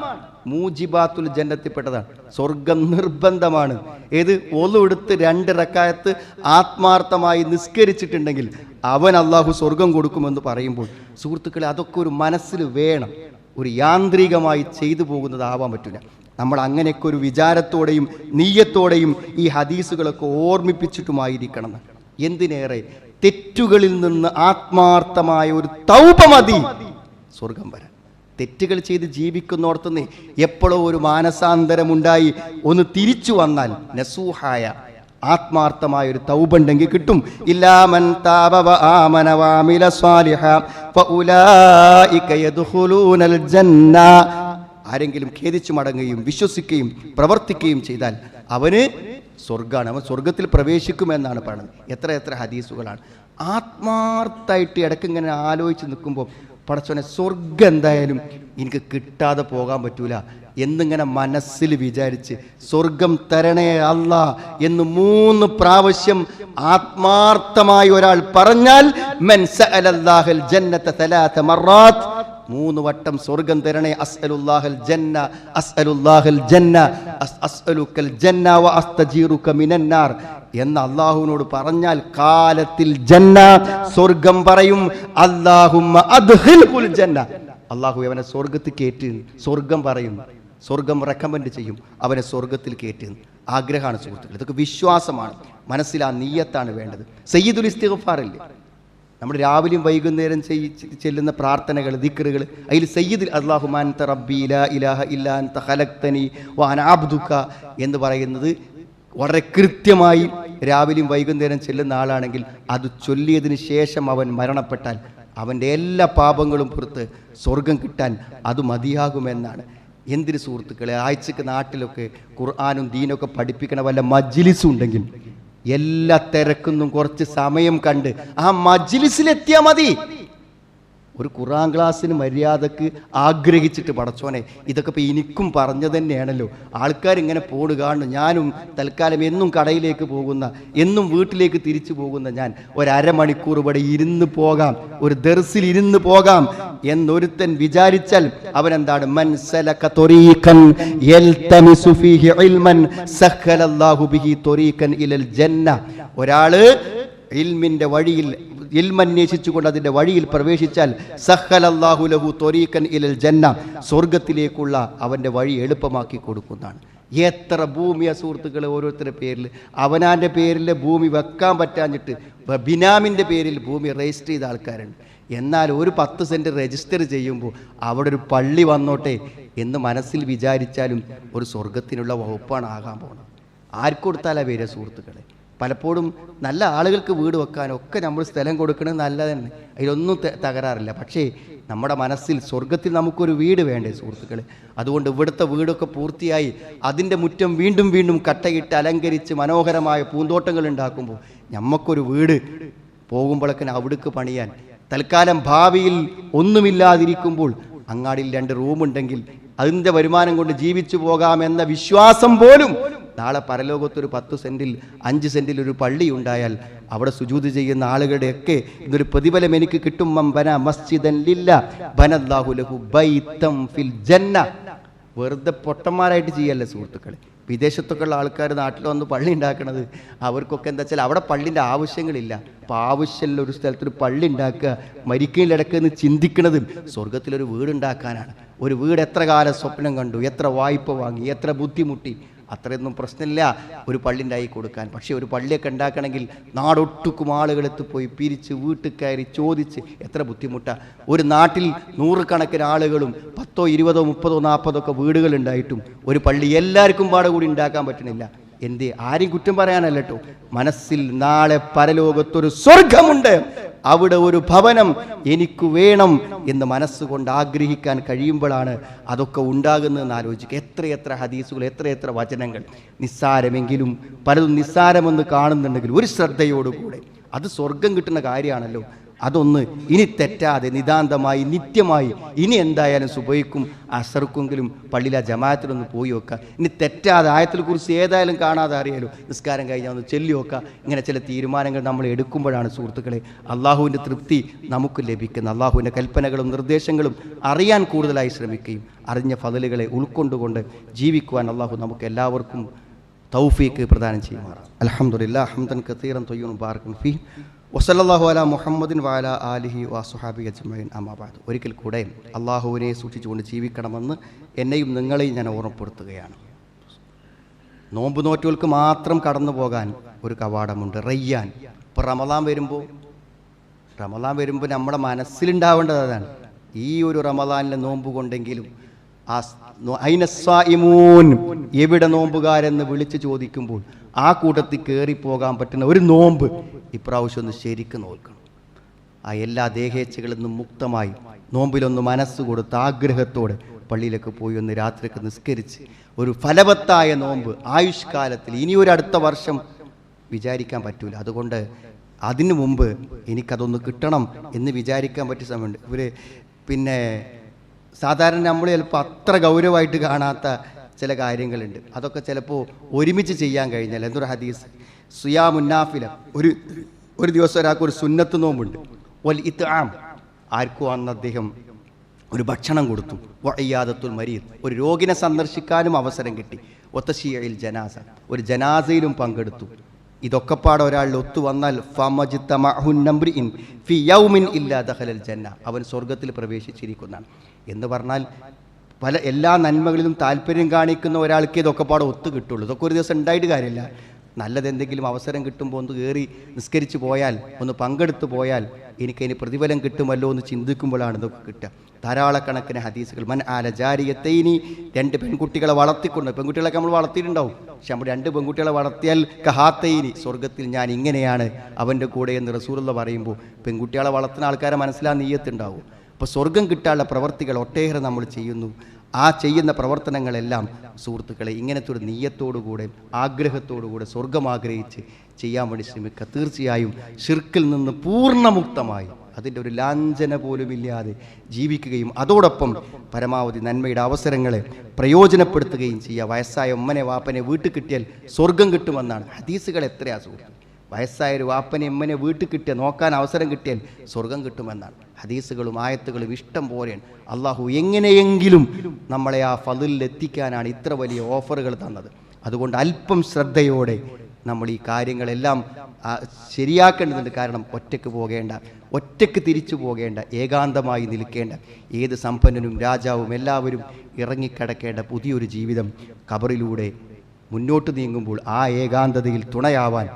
മൂജിബാത്തുൽ ജന്നത്തിൽപ്പെട്ടതാണ്, സ്വർഗം നിർബന്ധമാണ്. ഏത്? ഒലു എടുത്ത് 2 റക്അത്ത് ആത്മാർത്ഥമായി നിസ്കരിച്ചിട്ടുണ്ടെങ്കിൽ അവൻ അള്ളാഹു സ്വർഗം കൊടുക്കുമെന്ന് പറയുമ്പോൾ സുഹൃത്തുക്കളെ, അതൊക്കെ ഒരു മനസ്സിൽ വേണം. ഒരു യാന്ത്രികമായി ചെയ്തു പോകുന്നതാവാൻ പറ്റില്ല. നമ്മൾ അങ്ങനെയൊക്കെ ഒരു വിചാരത്തോടെയും നീയത്തോടെയും ഈ ഹദീസുകളൊക്കെ ഓർമ്മിപ്പിച്ചിട്ടുമായിരിക്കണം. എന്തിനേറെ തെറ്റുകളിൽ നിന്ന് ആത്മാർത്ഥമായ ഒരു തൗബ മതി സ്വർഗം വരാൻ. തെറ്റുകൾ ചെയ്ത് ജീവിക്കുന്നോടത്തുനിന്ന് എപ്പോഴോ ഒരു മാനസാന്തരമുണ്ടായി ഒന്ന് തിരിച്ചു വന്നാൽ നസൂഹായ ആത്മാർത്ഥമായ ഒരു തൗബ ഉണ്ടെങ്കിൽ കിട്ടും. ഇല്ലാമൻ താബ വ ആമന വ അമില സ്വാലിഹാ ഫഉലൈക യദ്ഖുലൂനൽ ജന്ന. ആരെങ്കിലും ഖേദിച്ചു മടങ്ങുകയും വിശ്വസിക്കുകയും പ്രവർത്തിക്കുകയും ചെയ്താൽ അവന് സ്വർഗ്ഗമാണ്, അവൻ സ്വർഗത്തിൽ പ്രവേശിക്കുമെന്നാണ് പറയുന്നത്. എത്ര ഹദീസുകളാണ്. ആത്മാർത്ഥമായിട്ട് ഇടയ്ക്ക് ഇങ്ങനെ ആലോചിച്ച് നിൽക്കുമ്പോൾ, പടച്ചോനെ സ്വർഗം എന്തായാലും എനിക്ക് കിട്ടാതെ പോകാൻ പറ്റൂല എന്നിങ്ങനെ മനസ്സിൽ വിചാരിച്ച് സ്വർഗം തരണേ അല്ലാ എന്ന് 3 പ്രാവശ്യം ആത്മാർത്ഥമായി ഒരാൾ പറഞ്ഞാൽ, മൻ സഅലല്ലാഹൽ ജന്നത 3 മററാത്ത്, 3 വട്ടം സ്വർഗം തരണേ, അസ്അലുല്ലാഹൽ ജന്ന അസ്അലുല്ലാഹൽ ജന്ന അസ്അലുക്കൽ ജന്ന വ അസ്തജീറുക മിനന്നാർ എന്ന് അല്ലാഹുവിനോട് പറഞ്ഞാൽ കാലത്തിൽ ജന്ന, സ്വർഗം പറയും, അല്ലാഹുമ്മ അദ്ഖിൽഹുൽ ജന്ന, അല്ലാഹു അവനെ സ്വർഗത്തിൽ കയറ്റി. സ്വർഗം പറയും, സ്വർഗം റെക്കമെൻഡ് ചെയ്യും, അവനെ സ്വർഗത്തിൽ കയറ്റി. ആഗ്രഹമാണ് സുഹൃത്തുക്കൾ. ഇതൊക്കെ വിശ്വാസമാണ്, മനസ്സിൽ ആ നീയത്താണ് വേണ്ടത്. സയ്യിദുൽ ഇസ്തിഗ്ഫാർ അല്ലേ നമ്മൾ രാവിലെയും വൈകുന്നേരം ചെല്ലുന്ന പ്രാർത്ഥനകൾ, ദിക്റുകൾ, അതിൽ സയ്യിദുൽ അല്ലാഹുമ്മ അൻത റബ്ബി ലാ ഇലാഹ ഇല്ലാ അൻത ഖലഖ്തനി വ അന അബ്ദുക എന്ന് പറയുന്നത് വളരെ കൃത്യമായി രാവിലെയും വൈകുന്നേരം ചെല്ലുന്ന ആളാണെങ്കിൽ അത് ചൊല്ലിയതിന് ശേഷം അവൻ മരണപ്പെട്ടാൽ അവൻ്റെ എല്ലാ പാപങ്ങളും പുറത്ത് സ്വർഗം കിട്ടാൻ അത് മതിയാകുമെന്നാണ്. എന്തിന് സുഹൃത്തുക്കളെ, ആഴ്ചക്ക് നാട്ടിലൊക്കെ ഖുർആനും ദീനൊക്കെ പഠിപ്പിക്കണ വല്ല മജ്ലിസും ഉണ്ടെങ്കിൽ എല്ലാ തിരക്കൊന്നും കുറച്ച് സമയം കണ്ട് ആ മജ്ലിസിലെത്തിയാൽ മതി. ഒരു ഖുർആൻ ക്ലാസ്സിന് മര്യാദക്ക് ആഗ്രഹിച്ചിട്ട്, പടച്ചോനെ ഇതൊക്കെ ഇപ്പോൾ എനിക്കും പറഞ്ഞു തന്നെയാണല്ലോ, ആൾക്കാരിങ്ങനെ പോട് കാണുന്നു, ഞാനും തൽക്കാലം എന്നും കടയിലേക്ക് പോകുന്ന, എന്നും വീട്ടിലേക്ക് തിരിച്ചു പോകുന്ന ഞാൻ ഒരു1/2 ഇവിടെ ഇരുന്ന് പോകാം, ഒരു ദർസിൽ ഇരുന്ന് പോകാം എന്നൊരുത്തൻ വിചാരിച്ചാൽ അവനെന്താണ്? മൻ സലക ത്വരീഖൻ യൽതമിസു ഫീഹി ഇൽമൻ സഖലല്ലാഹു ബിഹി ത്വരീഖൻ ഇലൽ ജന്ന. ഒരാള് ഇൽമിന്റെ വഴിയിൽ ഇൽമന്വേഷിച്ചുകൊണ്ട് അതിൻ്റെ വഴിയിൽ പ്രവേശിച്ചാൽ സഖലല്ലാഹു ലഹു ത്വരീഖൻ ഇലൽ ജന്ന, സ്വർഗത്തിലേക്കുള്ള അവൻ്റെ വഴി എളുപ്പമാക്കി കൊടുക്കുന്നതാണ്. എത്ര ഭൂമിയാ സുഹൃത്തുക്കളെ ഓരോരുത്തരുടെ പേരിൽ, അവനാൻ്റെ പേരിൽ ഭൂമി വെക്കാൻ പറ്റാഞ്ഞിട്ട് ബിനാമിൻ്റെ പേരിൽ ഭൂമി രജിസ്റ്റർ ചെയ്ത ആൾക്കാരുണ്ട്. എന്നാൽ ഒരു 10 സെൻറ്റ് രജിസ്റ്റർ ചെയ്യുമ്പോൾ അവിടെ ഒരു പള്ളി വന്നോട്ടെ എന്ന് മനസ്സിൽ വിചാരിച്ചാലും ഒരു സ്വർഗത്തിനുള്ള വകുപ്പാണ് ആകാൻ പോകുന്നത്. ആർക്ക് കൊടുത്താലാ പേര് സുഹൃത്തുക്കളെ? പലപ്പോഴും നല്ല ആളുകൾക്ക് വീട് വെക്കാനൊക്കെ നമ്മൾ സ്ഥലം കൊടുക്കുന്നത് നല്ലതന്നെ, അതിലൊന്നും തകരാറില്ല. പക്ഷേ നമ്മുടെ മനസ്സിൽ സ്വർഗത്തിൽ നമുക്കൊരു വീട് വേണ്ടേ സുഹൃത്തുക്കളെ? അതുകൊണ്ട് ഇവിടുത്തെ വീടൊക്കെ പൂർത്തിയായി അതിൻ്റെ മുറ്റം വീണ്ടും വീണ്ടും കട്ടയിട്ട് അലങ്കരിച്ച് മനോഹരമായ പൂന്തോട്ടങ്ങൾ ഉണ്ടാക്കുമ്പോൾ നമുക്കൊരു വീട് പോകുമ്പോഴൊക്കെ അവിടേക്ക് പണിയാൻ, തൽക്കാലം ഭാവിയിൽ ഒന്നുമില്ലാതിരിക്കുമ്പോൾ അങ്ങാടിയിൽ 2 റൂമുണ്ടെങ്കിൽ അതിൻ്റെ വരുമാനം കൊണ്ട് ജീവിച്ചു പോകാമെന്ന വിശ്വാസം പോലും നാളെ പരലോകത്തൊരു 10 സെൻറ്റിൽ 5 സെൻറ്റിൽ ഒരു പള്ളി ഉണ്ടായാൽ അവിടെ സുജൂദ് ചെയ്യുന്ന ആളുകളുടെയൊക്കെ ഇതൊരു പ്രതിഫലം എനിക്ക് കിട്ടും. ബന മസ്ജിദൻ ലില്ലാ ബനല്ലാഹു ലഹു ബൈതം ഫിൽ ജന്ന. വെറുതെ പൊട്ടന്മാരായിട്ട് ചെയ്യല്ലേ സുഹൃത്തുക്കളെ. വിദേശത്തൊക്കെ ഉള്ള ആൾക്കാർ നാട്ടിൽ വന്ന് പള്ളി ഉണ്ടാക്കണത് അവർക്കൊക്കെ എന്താ വെച്ചാൽ അവിടെ പള്ളിൻ്റെ ആവശ്യങ്ങളില്ല. അപ്പോൾ ആവശ്യമുള്ള ഒരു സ്ഥലത്തൊരു പള്ളി ഉണ്ടാക്കുക, മരിക്കയിലിടക്കെന്ന് ചിന്തിക്കുന്നത് സ്വർഗത്തിലൊരു വീടുണ്ടാക്കാനാണ്. ഒരു വീട് എത്ര കാലം സ്വപ്നം കണ്ടു, എത്ര വായ്പ വാങ്ങി, എത്ര ബുദ്ധിമുട്ടി. അത്രയൊന്നും പ്രശ്നമില്ല ഒരു പള്ളി ഉണ്ടായി കൊടുക്കാൻ. പക്ഷേ ഒരു പള്ളിയൊക്കെ ഉണ്ടാക്കണമെങ്കിൽ നാടൊട്ടുക്കും ആളുകളെത്തിപ്പോയി പിരിച്ച് വീട്ടിൽ കയറി ചോദിച്ച് എത്ര ബുദ്ധിമുട്ടാണ്. ഒരു നാട്ടിൽ 100 കണക്കിന് ആളുകളും 10, 20, 30, 40 വീടുകളുണ്ടായിട്ടും ഒരു പള്ളി എല്ലാവർക്കും പാടെ കൂടി ഉണ്ടാക്കാൻ പറ്റണില്ല. എന്തേ? ആരെയും കുറ്റം പറയാനല്ല കേട്ടോ. മനസ്സിൽ നാളെ പരലോകത്തൊരു സ്വർഗമുണ്ട്, അവിടെ ഒരു ഭവനം എനിക്ക് വേണം എന്ന് മനസ്സുകൊണ്ട് ആഗ്രഹിക്കാൻ കഴിയുമ്പോഴാണ് അതൊക്കെ ഉണ്ടാകുന്നതെന്ന് ആലോചിക്കുക. എത്രയെത്ര ഹദീസുകൾ, എത്രയെത്ര വചനങ്ങൾ. നിസ്സാരമെങ്കിലും പലതും നിസ്സാരമെന്ന് കാണുന്നുണ്ടെങ്കിൽ ഒരു ശ്രദ്ധയോടുകൂടെ അത് സ്വർഗം കിട്ടുന്ന കാര്യമാണല്ലോ. അതൊന്ന് ഇനി തെറ്റാതെ നിതാന്തമായി നിത്യമായി ഇനി എന്തായാലും സുബഹിക്കും അസർക്കെങ്കിലും പള്ളിയിലെ ജമാഅത്തിലൊന്ന് പോയി വെക്കുക. ഇനി തെറ്റാതെ ആയത്തിനെ കുറിച്ച് ഏതായാലും കാണാതെ അറിയാലോ, നിസ്കാരം കഴിഞ്ഞാൽ ഒന്ന് ചൊല്ലി വെക്കുക. ഇങ്ങനെ ചില തീരുമാനങ്ങൾ നമ്മൾ എടുക്കുമ്പോഴാണ് സുഹൃത്തുക്കളെ അള്ളാഹുവിൻ്റെ തൃപ്തി നമുക്ക് ലഭിക്കുന്നത്. അള്ളാഹുവിൻ്റെ കൽപ്പനകളും നിർദ്ദേശങ്ങളും അറിയാൻ കൂടുതലായി ശ്രമിക്കുകയും അറിഞ്ഞ ഫളലുകളെ ഉൾക്കൊണ്ടുകൊണ്ട് ജീവിക്കുവാൻ അള്ളാഹു നമുക്ക് എല്ലാവർക്കും തൗഫീക്ക് പ്രദാനം ചെയ്യുമാറാണ്. അൽഹംദുലില്ലാഹ് ഹംദൻ കസീറൻ ത്വയ്യിബൻ മുബാറകൻ ഫീഹി വസല്ലല്ലാഹു അലാ മുഹമ്മദിൻ വഅലാ ആലിഹി വസ്വഹാബിഹി അജ്മഈൻ. അമ്മാ ബഅദ്. ഒരിക്കൽ കൂടെ അള്ളാഹുവിനെ സൂക്ഷിച്ചുകൊണ്ട് ജീവിക്കണമെന്ന് എന്നെയും നിങ്ങളെയും ഞാൻ ഓർമ്മപ്പെടുത്തുകയാണ്. നോമ്പ് നോറ്റുകൾക്ക് മാത്രം കടന്നു പോകാൻ ഒരു കവാടമുണ്ട്, റയ്യാൻ. ഇപ്പോൾ റമളാൻ വരുമ്പോൾ നമ്മുടെ മനസ്സിലുണ്ടാവേണ്ടത് അതാണ്. ഈ ഒരു റമളാനിലെ നോമ്പ് കൊണ്ടെങ്കിലും എവിടെ നോമ്പുകാരെന്ന് വിളിച്ച് ചോദിക്കുമ്പോൾ ആ കൂട്ടത്തിൽ കയറിപ്പോകാൻ പറ്റുന്ന ഒരു നോമ്പ് ഇപ്രാവശ്യം ഒന്ന് ശരിക്കും നോക്കണം. ആ എല്ലാ ദേഹേച്ഛകളിൽ നിന്നും മുക്തമായി നോമ്പിലൊന്ന് മനസ്സ് കൊടുത്ത് ആഗ്രഹത്തോടെ പള്ളിയിലൊക്കെ പോയി ഒന്ന് രാത്രിയൊക്കെ നിസ്കരിച്ച് ഒരു ഫലവത്തായ നോമ്പ് ആയുഷ്കാലത്തിൽ ഇനിയൊരു അടുത്ത വർഷം വിചാരിക്കാൻ പറ്റൂല. അതുകൊണ്ട് അതിനു മുമ്പ് എനിക്കതൊന്ന് കിട്ടണം എന്ന് വിചാരിക്കാൻ പറ്റിയ സമയമുണ്ട്. പിന്നെ സാധാരണ നമ്മൾ ചിലപ്പോൾ അത്ര ഗൗരവമായിട്ട് കാണാത്ത ചില കാര്യങ്ങളുണ്ട്. അതൊക്കെ ചിലപ്പോൾ ഒരുമിച്ച് ചെയ്യാൻ കഴിഞ്ഞാൽ എന്തൊരു ഹദീസ് സുയാമുന്നാഫില, ഒരു ദിവസം ഒരാൾക്ക് ഒരു സുന്നത്ത് നോമ്പുണ്ട്. വൽ ഇത്ആം, ആർക്കും അന്ന് അദ്ദേഹം ഒരു ഭക്ഷണം കൊടുത്തു. വഇയാദത്തുൽ മരീദ്, ഒരു രോഗിനെ സന്ദർശിക്കാനും അവസരം കിട്ടി. വതശീഇൽ ജനാസ, ഒരു ജനാസയിലും പങ്കെടുത്തു. ഇതൊക്കെ പാടെ ഒരാളിൽ ഒത്തു വന്നാൽ അവൻ സ്വർഗത്തിൽ പ്രവേശിച്ചിരിക്കുന്നതാണ് എന്ന് പറഞ്ഞാൽ എല്ലാ നന്മകളിലും താല്പര്യം കാണിക്കുന്ന ഒരാൾക്ക് ഇതൊക്കെ പാടെ ഒത്തു കിട്ടുള്ളൂ. ഇതൊക്കെ ഒരു ദിവസം ഉണ്ടായിട്ട് കാര്യമില്ല. നല്ലതെന്തെങ്കിലും അവസരം കിട്ടുമ്പോൾ ഒന്ന് കയറി നിസ്കരിച്ച് പോയാൽ, ഒന്ന് പങ്കെടുത്ത് പോയാൽ എനിക്കതിന് പ്രതിഫലം കിട്ടുമല്ലോ എന്ന് ചിന്തിക്കുമ്പോഴാണ് ഇതൊക്കെ കിട്ടുക. ധാരാളക്കണക്കിന് ഹദീസുകൾ. മൻ ആല ജാരിയത്തൈനി, 2 പെൺകുട്ടികളെ വളർത്തിക്കൊണ്ട്, പെൺകുട്ടികളൊക്കെ നമ്മൾ വളർത്തിയിട്ടുണ്ടാവും, പക്ഷെ നമ്മൾ 2 പെൺകുട്ടികളെ വളർത്തിയാൽ കഹാത്തൈനി, സ്വർഗത്തിൽ ഞാൻ ഇങ്ങനെയാണ് അവൻ്റെ കൂടെ എന്ന് റസൂലുള്ള പറയുമ്പോൾ പെൺകുട്ടികളെ വളർത്തുന്ന ആൾക്കാരെ മനസ്സിലാ നീയത്തുണ്ടാവും. അപ്പോൾ സ്വർഗം കിട്ടാനുള്ള പ്രവർത്തികൾ ഒട്ടേറെ നമ്മൾ ചെയ്യുന്നു. ആ ചെയ്യുന്ന പ്രവർത്തനങ്ങളെല്ലാം സുഹൃത്തുക്കളെ ഇങ്ങനത്തെ ഒരു നീയത്തോടുകൂടെ ആഗ്രഹത്തോടുകൂടെ സ്വർഗം ആഗ്രഹിച്ച് ചെയ്യാൻ വേണ്ടി ശ്രമിക്കുക. തീർച്ചയായും ഷിർക്കിൽ നിന്ന് പൂർണ്ണമുക്തമായി അതിൻ്റെ ഒരു ലാഞ്ചന പോലുമില്ലാതെ ജീവിക്കുകയും അതോടൊപ്പം പരമാവധി നന്മയുടെ അവസരങ്ങളെ പ്രയോജനപ്പെടുത്തുകയും ചെയ്യുക. വയസ്സായ ഉമ്മനെ വാപ്പനെ വീട്ടിൽ കിട്ടിയാൽ സ്വർഗം കിട്ടുമെന്നാണ് ഹദീസുകൾ. എത്രയാ സുഹൃത്ത്, വയസ്സായൊരു വാപ്പനെ ഉമ്മനെ വീട്ടിൽ കിട്ടിയ നോക്കാൻ അവസരം കിട്ടിയാൽ സ്വർഗം കിട്ടുമെന്നാണ് ഹദീസുകളും ആയത്തുകളും ഇഷ്ടം പോലെയാണ്. അള്ളാഹു എങ്ങനെയെങ്കിലും നമ്മളെ ആ ഫളിൽ എത്തിക്കാനാണ് ഇത്ര വലിയ ഓഫറുകൾ തന്നത്. അതുകൊണ്ട് അല്പം ശ്രദ്ധയോടെ നമ്മൾ ഈ കാര്യങ്ങളെല്ലാം ശരിയാക്കേണ്ടതുണ്ട്. കാരണം ഒറ്റയ്ക്ക് പോകേണ്ട, ഒറ്റയ്ക്ക് തിരിച്ചു പോകേണ്ട, ഏകാന്തമായി നിൽക്കേണ്ട, ഏത് സമ്പന്നനും രാജാവും എല്ലാവരും ഇറങ്ങിക്കിടക്കേണ്ട പുതിയൊരു ജീവിതം ഖബറിലൂടെ മുന്നോട്ട് നീങ്ങുമ്പോൾ ആ ഏകാന്തതയിൽ തുണയാവാൻ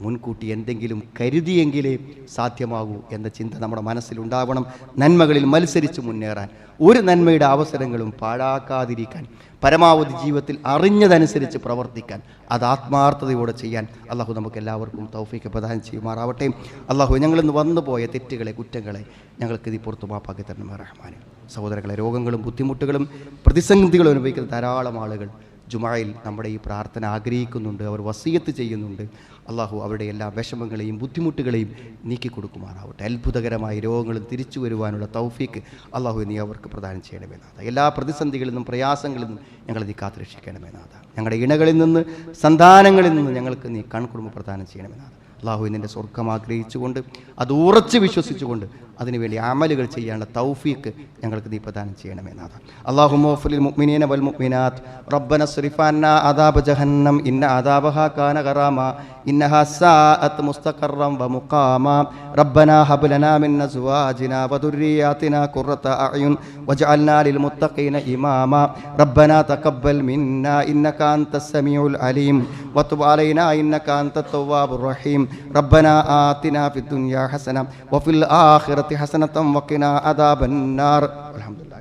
മുൻകൂട്ടി എന്തെങ്കിലും കരുതിയെങ്കിലേ സാധ്യമാകൂ എന്ന ചിന്ത നമ്മുടെ മനസ്സിലുണ്ടാവണം. നന്മകളിൽ മത്സരിച്ച് മുന്നേറാൻ, ഒരു നന്മയുടെ അവസരങ്ങളും പാഴാക്കാതിരിക്കാൻ, പരമാവധി ജീവിതത്തിൽ അറിഞ്ഞതനുസരിച്ച് പ്രവർത്തിക്കാൻ, അത് ആത്മാർത്ഥതയോടെ ചെയ്യാൻ അള്ളാഹു നമുക്ക് എല്ലാവർക്കും തൗഫീഖ് പ്രദാനം ചെയ്യുമാറാവട്ടെ. അള്ളാഹു ഞങ്ങളിന്ന് വന്നുപോയ തെറ്റുകളെ, കുറ്റങ്ങളെ ഞങ്ങൾക്ക് ഇത് പുറത്തു മാപ്പാക്കി തരണമേ റഹ്മാനെ. സഹോദരങ്ങളെ, രോഗങ്ങളും ബുദ്ധിമുട്ടുകളും പ്രതിസന്ധികളും അനുഭവിക്കുന്ന ധാരാളം ആളുകൾ ജുമായിൽ നമ്മുടെ ഈ പ്രാർത്ഥന ആഗ്രഹിക്കുന്നുണ്ട്, അവർ വസിയത്ത് ചെയ്യുന്നുണ്ട്. അള്ളാഹു അവരുടെ എല്ലാ വിഷമങ്ങളെയും ബുദ്ധിമുട്ടുകളെയും നീക്കി കൊടുക്കുമാറാവട്ടെ. അത്ഭുതകരമായ രോഗങ്ങളും തിരിച്ചു വരുവാനുള്ള തൗഫീക്ക് അള്ളാഹു നീ അവർക്ക് പ്രദാനം ചെയ്യണമെന്നാഥ. എല്ലാ പ്രതിസന്ധികളിൽ നിന്നും പ്രയാസങ്ങളിൽ നിന്നും ഞങ്ങളെ നീ കാത്തുരക്ഷിക്കണമെന്നാഥ. ഞങ്ങളുടെ ഇണകളിൽ നിന്ന് സന്താനങ്ങളിൽ നിന്ന് ഞങ്ങൾക്ക് നീ കൺകുടുംബ പ്രദാനം ചെയ്യണമെന്നാഥ. അള്ളാഹു നിൻ്റെ സ്വർഗ്ഗം ആഗ്രഹിച്ചുകൊണ്ട് അത് ഉറച്ച് വിശ്വസിച്ചുകൊണ്ട് അതിനുവേണ്ടി അമലുകൾ ചെയ്യാനുള്ള തൗഫീക്ക് ഞങ്ങൾക്ക് നീ പ്രദാനം ചെയ്യണമെന്നാഥ. അല്ലാഹുമ്മ ഗ്ഫിർ ലിൽ മുഅ്മിനീന വൽ മുഅ്മിനാത്ത് റബ്ബന സ്രിഫ് അന്നാ അദാബ ജഹന്നം ഇന്ന അദാബഹാ കാന ഗറാമ ഇന്നഹാ സാഅത് മുസ്തഖറൻ വ മുഖാമ റബ്ബനാ ഹബ് ലനാ മിൻ അസ്വാജിനാ വ ദുർരിയാതിനാ ഖുർറത അഅ്യുൻ വജ്അൽനാ ലിൽ മുത്തഖീന ഇമാമ റബ്ബനാ തഖബ്ബൽ മിന്നാ ഇന്നക അൻതസ് സമീഉൽ അലീം വതുബ് അലൈനാ ഇന്നക അൻതത് തവ്വാബുർ റഹീം റബ്ബനാ ആതിനാ ഫിദ് ദുനിയാ ഹസന വഫിൽ ആഖിറതി ഹസനതൻ വഖിനാ അദാബൻ നാർ. അൽഹംദുലില്ലാഹ്.